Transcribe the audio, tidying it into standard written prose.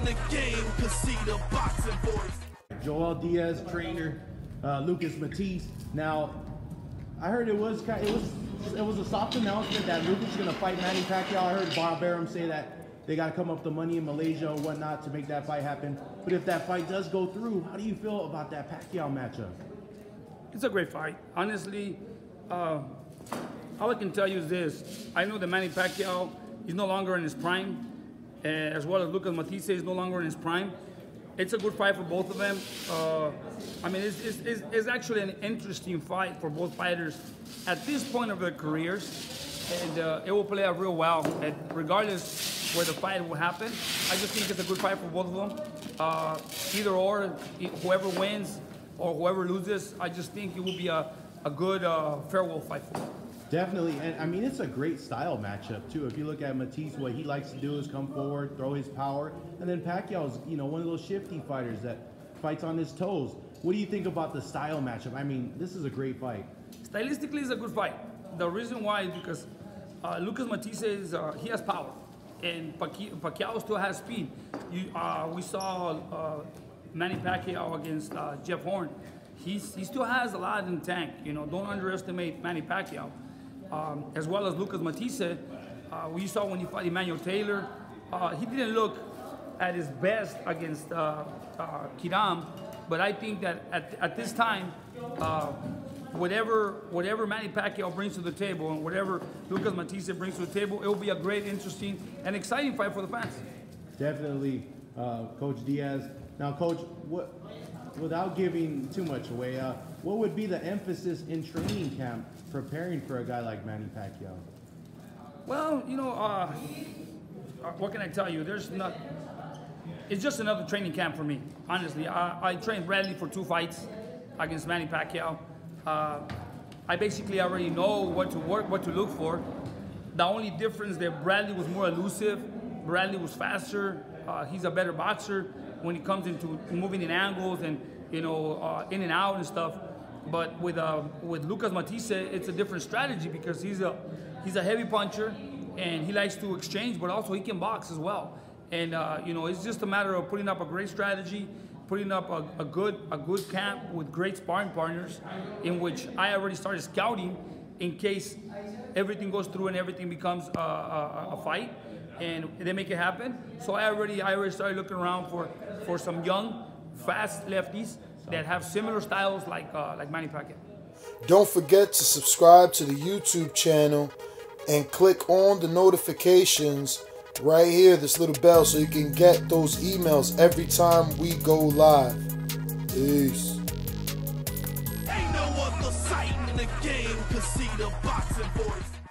the game, cause see the boxing voice. Joel Diaz, trainer, Lucas Matthysse. Now, I heard it was a soft announcement that Lucas is gonna fight Manny Pacquiao. I heard Bob Arum say that they gotta come up with the money in Malaysia and whatnot to make that fight happen. But if that fight does go through, how do you feel about that Pacquiao matchup? It's a great fight. Honestly, all I can tell you is this. I know that Manny Pacquiao is no longer in his prime, as well as Lucas Matthysse is no longer in his prime. It's a good fight for both of them. I mean, it's actually an interesting fight for both fighters at this point of their careers, and it will play out real well. And regardless where the fight will happen, I just think it's a good fight for both of them. Either or, whoever wins or whoever loses, I just think it will be a good farewell fight for them. Definitely, and I mean, it's a great style matchup too. If you look at Matthysse, what he likes to do is come forward, throw his power, and then Pacquiao's, one of those shifty fighters that fights on his toes. What do you think about the style matchup? I mean, this is a great fight. Stylistically, it's a good fight. The reason why is because Lucas Matthysse he has power, and Pacquiao still has speed. We saw Manny Pacquiao against Jeff Horn. He still has a lot in the tank. Don't underestimate Manny Pacquiao. As well as Lucas Matthysse, we saw when he fought Emmanuel Taylor, he didn't look at his best against Kiram, but I think that at this time, whatever Manny Pacquiao brings to the table and whatever Lucas Matthysse brings to the table, it will be a great, interesting, and exciting fight for the fans. Definitely, Coach Diaz. Now, Coach, without giving too much away, what would be the emphasis in training camp preparing for a guy like Manny Pacquiao? Well, what can I tell you? It's just another training camp for me, honestly. I trained Bradley for 2 fights against Manny Pacquiao. I basically already know what to look for. The only difference that Bradley was more elusive, Bradley was faster, he's a better boxer when it comes into moving in angles and in and out and stuff. But with Lucas Matthysse, it's a different strategy because he's a heavy puncher and he likes to exchange, but also he can box as well. And it's just a matter of putting up a great strategy, putting up a good camp with great sparring partners, in which I already started scouting in case everything goes through and everything becomes a fight, and they make it happen. So I already started looking around for some young, fast lefties that have similar styles like Manny Pacquiao. Don't forget to subscribe to the YouTube channel and click on the notifications right here, this little bell, so you can get those emails every time we go live. Peace. Ain't no other sight in the game, cause see the boxing voice.